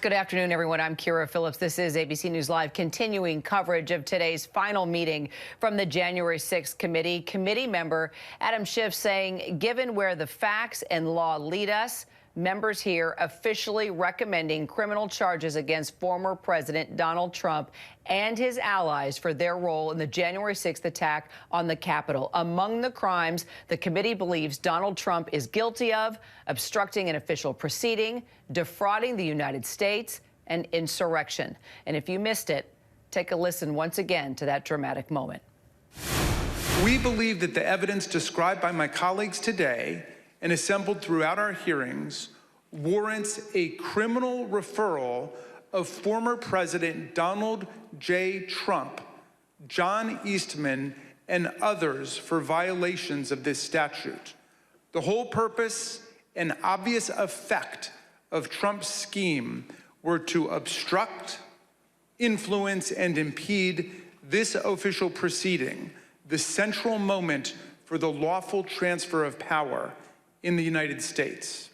Good afternoon, everyone. I'm Kira Phillips. This is ABC News Live, continuing coverage of today's final meeting from the January 6th committee. Committee member Adam Schiff saying, given where the facts and law lead us, members here officially recommending criminal charges against former President Donald Trump and his allies for their role in the January 6th attack on the Capitol. Among the crimes the committee believes Donald Trump is guilty of: obstructing an official proceeding, defrauding the United States, and insurrection. And if you missed it, take a listen once again to that dramatic moment. We believe that the evidence described by my colleagues today and assembled throughout our hearings warrants a criminal referral of former President Donald J. Trump, John Eastman, and others for violations of this statute. The whole purpose and obvious effect of Trump's scheme were to obstruct, influence, and impede this official proceeding, the central moment for the lawful transfer of power in the United States.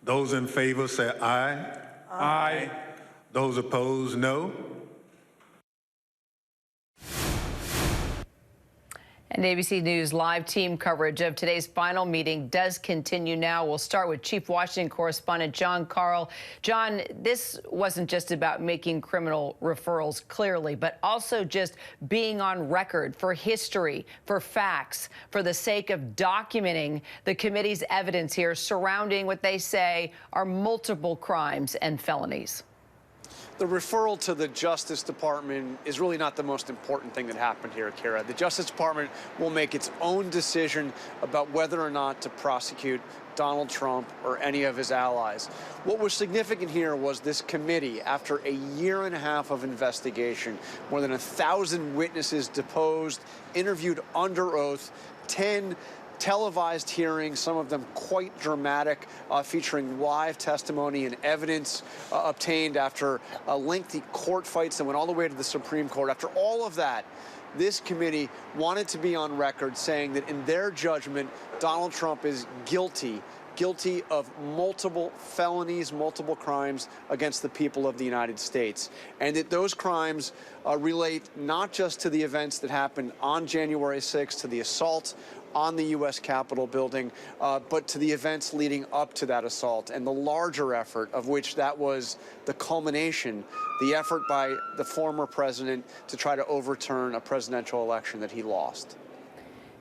Those in favor say aye. Aye. Those opposed, no. And ABC News Live team coverage of today's final meeting does continue now. We'll start with Chief Washington correspondent John Carl. John, this wasn't just about making criminal referrals clearly, but also just being on record for history, for facts, for the sake of documenting the committee's evidence here surrounding what they say are multiple crimes and felonies. The referral to the Justice Department is really not the most important thing that happened here, Kira. The Justice Department will make its own decision about whether or not to prosecute Donald Trump or any of his allies. What was significant here was this committee, after a year and a half of investigation, more than 1,000 witnesses deposed, interviewed under oath, 10 televised hearings, some of them quite dramatic, featuring live testimony and evidence obtained after lengthy court fights that went all the way to the Supreme Court. After all of that, this committee wanted to be on record saying that in their judgment, Donald Trump is guilty of multiple felonies, multiple crimes against the people of the United States. And that those crimes relate not just to the events that happened on January 6th, to the assault on the U.S. Capitol building, but to the events leading up to that assault and the larger effort of which that was the culmination, the effort by the former president to try to overturn a presidential election that he lost.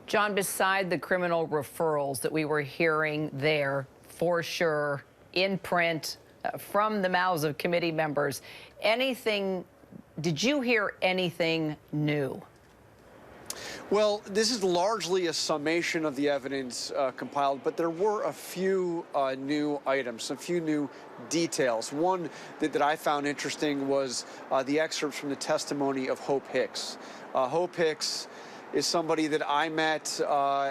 John, beside the criminal referrals that we were hearing there, for sure, in print, from the mouths of committee members, did you hear anything new? Well, this is largely a summation of the evidence compiled, but there were a few new items, a few new details. One that I found interesting was the excerpts from the testimony of Hope Hicks. Hope Hicks is somebody that I met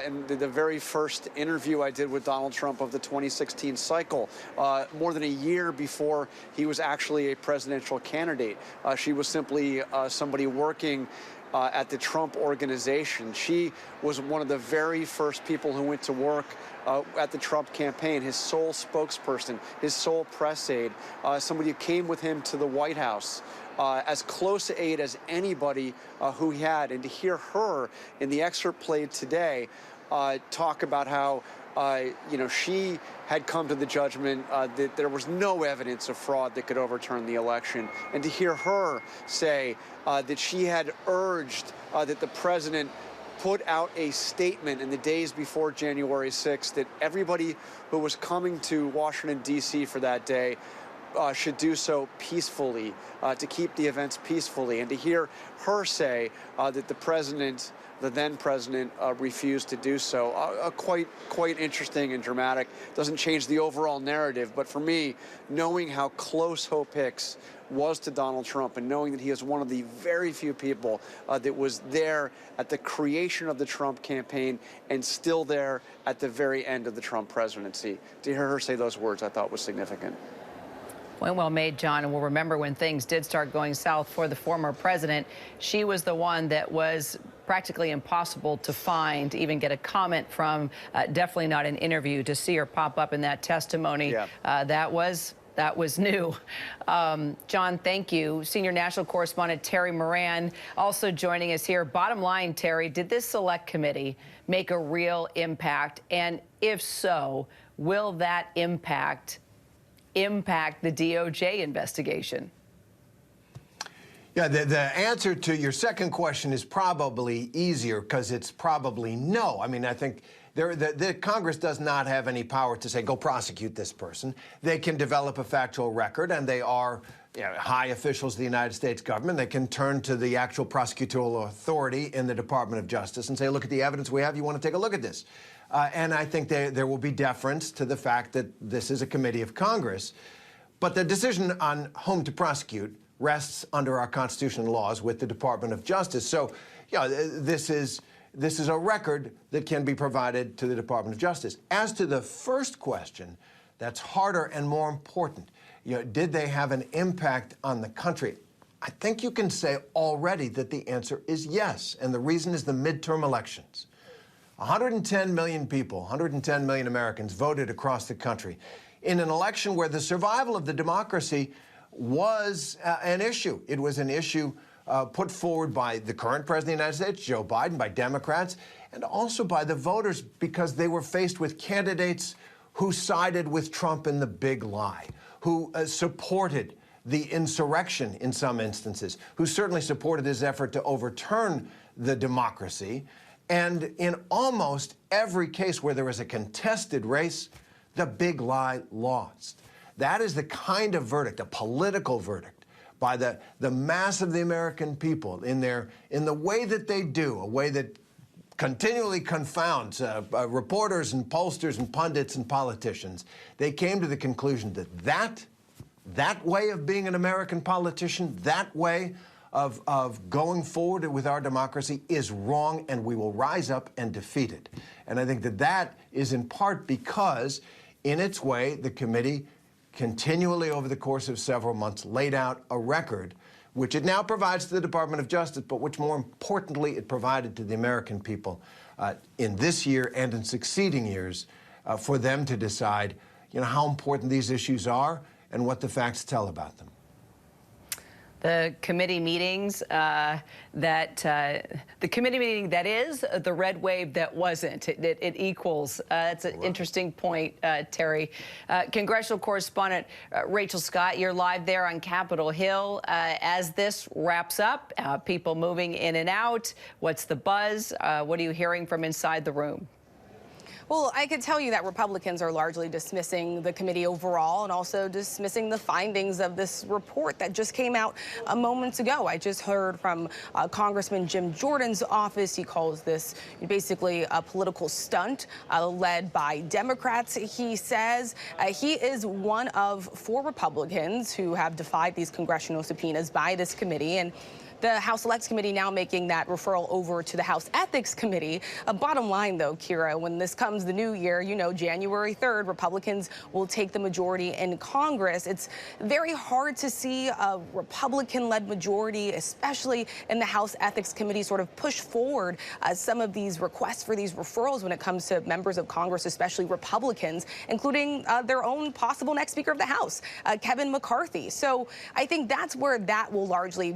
in the very first interview I did with Donald Trump of the 2016 cycle, more than a year before he was actually a presidential candidate. She was simply somebody working at the Trump organization. She was one of the very first people who went to work at the Trump campaign, his sole spokesperson, his sole press aide, somebody who came with him to the White House, as close an aide as anybody who he had. And to hear her in the excerpt played today talk about how she had come to the judgment that there was no evidence of fraud that could overturn the election. And to hear her say that she had urged that the president put out a statement in the days before January 6th that everybody who was coming to Washington, D.C. for that day should do so peacefully, to keep the events peacefully. And to hear her say that the then president, refused to do so, quite interesting and dramatic. Doesn't change the overall narrative, but for me, knowing how close Hope Hicks was to Donald Trump and knowing that he is one of the very few people that was there at the creation of the Trump campaign and still there at the very end of the Trump presidency, to hear her say those words I thought was significant. Point well made, John, and we'll remember when things did start going south for the former president. She was the one that was practically impossible to find, even get a comment from, definitely not an interview. To see her pop up in that testimony, yeah. That was That was new. John, thank you. Senior national correspondent Terry Moran also joining us here. Bottom line, Terry, did this select committee make a real impact? And if so, will that impact the DOJ investigation? Yeah, the answer to your second question is probably easier because it's probably no. I mean, I think the Congress does not have any power to say, go prosecute this person. They can develop a factual record, and they are high officials of the United States government. They can turn to the actual prosecutorial authority in the Department of Justice and say, look at the evidence we have. You want to take a look at this? And I think there will be deference to the fact that this is a committee of Congress. But the decision on whom to prosecute rests under our constitutional laws with the Department of Justice. So, yeah, this is a record that can be provided to the Department of Justice. As to the first question, that's harder and more important. Did they have an impact on the country? I think you can say already that the answer is yes, and the reason is the midterm elections. 110 million people, 110 million Americans voted across the country in an election where the survival of the democracy was an issue. It was an issue put forward by the current president of the United States, Joe Biden, by Democrats, and also by the voters because they were faced with candidates who sided with Trump in the big lie, who supported the insurrection in some instances, who certainly supported his effort to overturn the democracy. And in almost every case where there was a contested race, the big lie lost. That is the kind of verdict, a political verdict, by the mass of the American people in the way that they do, a way that continually confounds reporters and pollsters and pundits and politicians. They came to the conclusion that that way of being an American politician, that way of going forward with our democracy is wrong, and we will rise up and defeat it. And I think that is in part because, in its way, the committee continually over the course of several months laid out a record which it now provides to the Department of Justice, but which more importantly it provided to the American people in this year and in succeeding years for them to decide how important these issues are and what the facts tell about them. The committee meetings the committee meeting that is the red wave that wasn't. It equals. That's an interesting point, Terry. Congressional correspondent Rachel Scott, you're live there on Capitol Hill. As this wraps up, people moving in and out, what's the buzz? What are you hearing from inside the room? Well, I could tell you that Republicans are largely dismissing the committee overall and also dismissing the findings of this report that just came out a moment ago. I just heard from Congressman Jim Jordan's office. He calls this basically a political stunt led by Democrats. He says he is one of 4 Republicans who have defied these congressional subpoenas by this committee, and the House Select Committee now making that referral over to the House Ethics Committee. Bottom line, though, Kira, when this comes the new year, January 3rd, Republicans will take the majority in Congress. It's very hard to see a Republican-led majority, especially in the House Ethics Committee, sort of push forward some of these requests for these referrals when it comes to members of Congress, especially Republicans, including their own possible next Speaker of the House, Kevin McCarthy. So I think that's where that will largely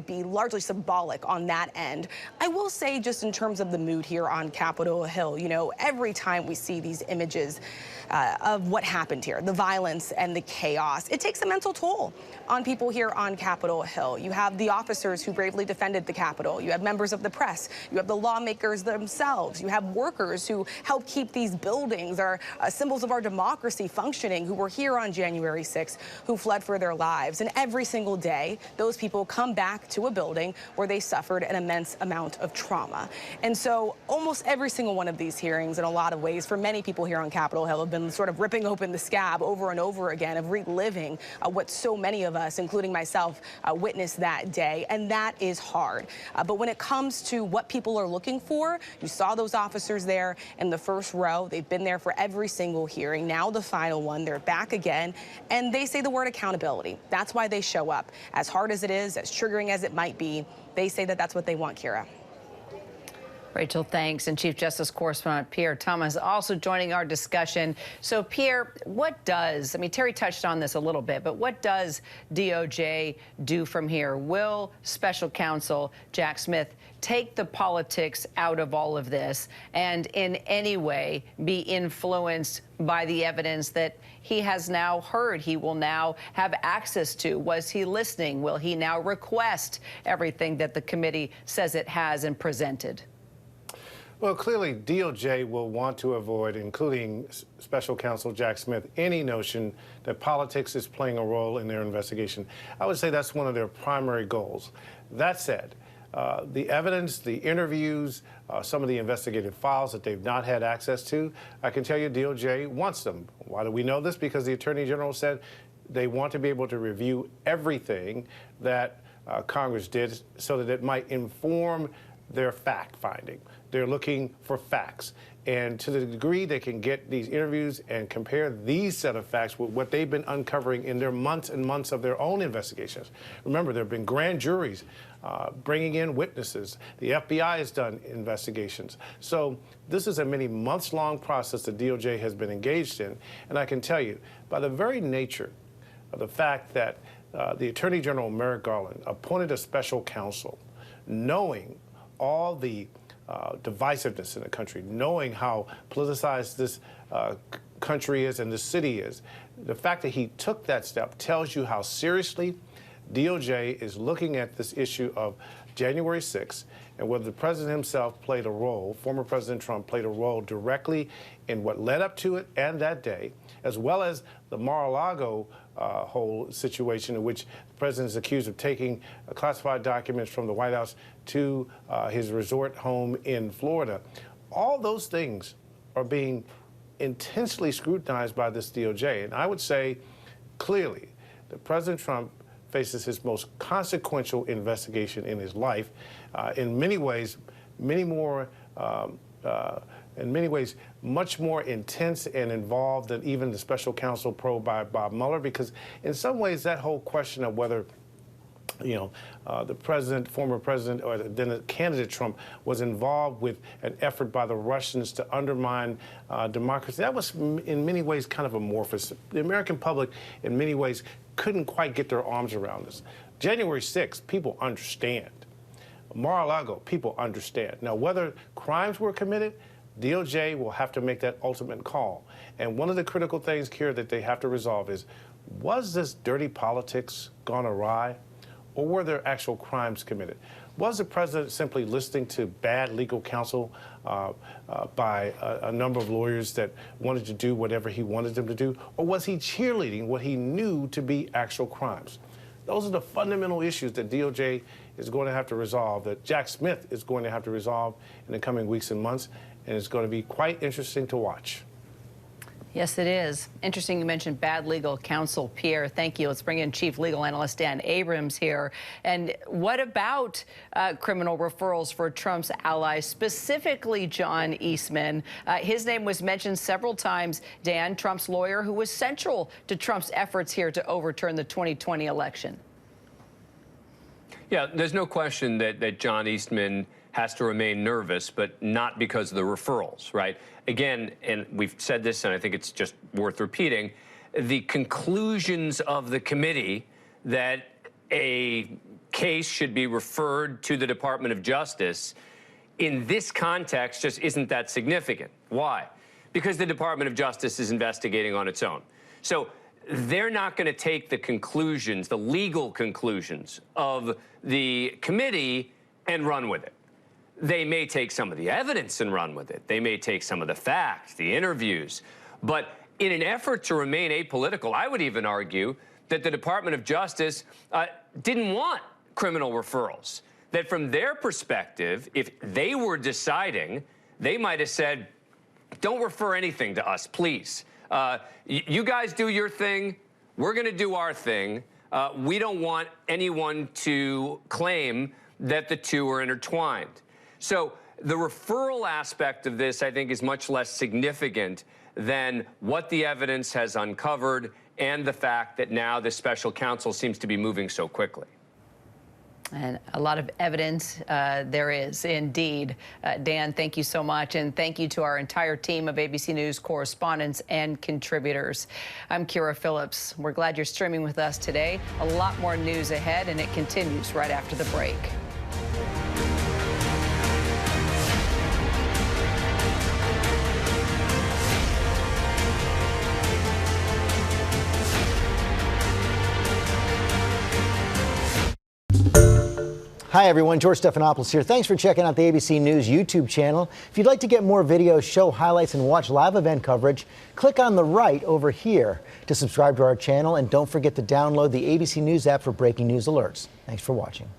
symbolic on that end. I will say, just in terms of the mood here on Capitol Hill, every time we see these images of what happened here, the violence and the chaos, it takes a mental toll on people here on Capitol Hill. You have the officers who bravely defended the Capitol. You have members of the press. You have the lawmakers themselves. You have workers who help keep these buildings, our symbols of our democracy, functioning, who were here on January 6th, who fled for their lives. And every single day, those people come back to a building where they suffered an immense amount of trauma. And so almost every single one of these hearings, in a lot of ways, for many people here on Capitol Hill, have been sort of ripping open the scab over and over again of reliving what so many of us, including myself, witnessed that day. And that is hard. But when it comes to what people are looking for, you saw those officers there in the first row. They've been there for every single hearing. Now the final one, they're back again. And they say the word accountability. That's why they show up. As hard as it is, as triggering as it might be, they say that that's what they want, Kira. Rachel, thanks. And Chief Justice Correspondent Pierre Thomas also joining our discussion. So, Pierre, what does, I mean, Terry touched on this a little bit, but what does DOJ do from here? Will Special Counsel Jack Smith take the politics out of all of this and in any way be influenced by the evidence that he has now heard, he will now have access to? Was he listening? Will he now request everything that the committee says it has and presented? Well, clearly, DOJ will want to avoid, including Special Counsel Jack Smith, any notion that politics is playing a role in their investigation. I would say that's one of their primary goals. That said, the evidence, the interviews, some of the investigative files that they've not had access to, I can tell you DOJ wants them. Why do we know this? Because the Attorney General said they want to be able to review everything that Congress did so that it might inform their fact-finding. They're looking for facts. And to the degree they can get these interviews and compare these set of facts with what they've been uncovering in their months and months of their own investigations. Remember, there have been grand juries bringing in witnesses. The FBI has done investigations. So this is a many months-long process that DOJ has been engaged in. And I can tell you, by the very nature of the fact that the Attorney General, Merrick Garland, appointed a special counsel, knowing all the divisiveness in the country, knowing how politicized this country is and the city is, the fact that he took that step tells you how seriously DOJ is looking at this issue of January 6th and whether the president himself played a role, former President Trump played a role directly in what led up to it and that day, as well as the Mar-a-Lago whole situation in which the president is accused of taking classified documents from the White House to his resort home in Florida. All those things are being intensely scrutinized by this DOJ. And I would say clearly that President Trump faces his most consequential investigation in his life. In many ways, much more intense and involved than even the special counsel probe by Bob Mueller, because in some ways that whole question of whether the president, former president, or then the candidate Trump was involved with an effort by the Russians to undermine democracy. That was in many ways kind of amorphous. The American public in many ways couldn't quite get their arms around this. January 6th, people understand. Mar-a-Lago, people understand. Now, whether crimes were committed, DOJ will have to make that ultimate call. And one of the critical things here that they have to resolve is, was this dirty politics gone awry? Or were there actual crimes committed? Was the president simply listening to bad legal counsel by a number of lawyers that wanted to do whatever he wanted them to do? Or was he cheerleading what he knew to be actual crimes? Those are the fundamental issues that DOJ is going to have to resolve, that Jack Smith is going to have to resolve in the coming weeks and months, and it's going to be quite interesting to watch. Yes, it is. Interesting you mentioned bad legal counsel, Pierre. Thank you. Let's bring in Chief Legal Analyst Dan Abrams here. And what about criminal referrals for Trump's allies, specifically John Eastman? His name was mentioned several times, Dan, Trump's lawyer, who was central to Trump's efforts here to overturn the 2020 election. Yeah, there's no question that John Eastman has to remain nervous, but not because of the referrals, right? Again, and we've said this, and I think it's just worth repeating, the conclusions of the committee that a case should be referred to the Department of Justice in this context just isn't that significant. Why? Because the Department of Justice is investigating on its own. So they're not going to take the conclusions, the legal conclusions of the committee and run with it. They may take some of the evidence and run with it. They may take some of the facts, the interviews. But in an effort to remain apolitical, I would even argue that the Department of Justice didn't want criminal referrals. That from their perspective, if they were deciding, they might have said, don't refer anything to us, please. You guys do your thing. We're going to do our thing. We don't want anyone to claim that the two are intertwined. So the referral aspect of this, I think, is much less significant than what the evidence has uncovered and the fact that now the special counsel seems to be moving so quickly. And a lot of evidence there is indeed. Dan, thank you so much. And thank you to our entire team of ABC News correspondents and contributors. I'm Kira Phillips. We're glad you're streaming with us today. A lot more news ahead, and it continues right after the break. Hi everyone, George Stephanopoulos here. Thanks for checking out the ABC News YouTube channel. If you'd like to get more videos, show highlights, and watch live event coverage, click on the right over here to subscribe to our channel, and don't forget to download the ABC News app for breaking news alerts. Thanks for watching.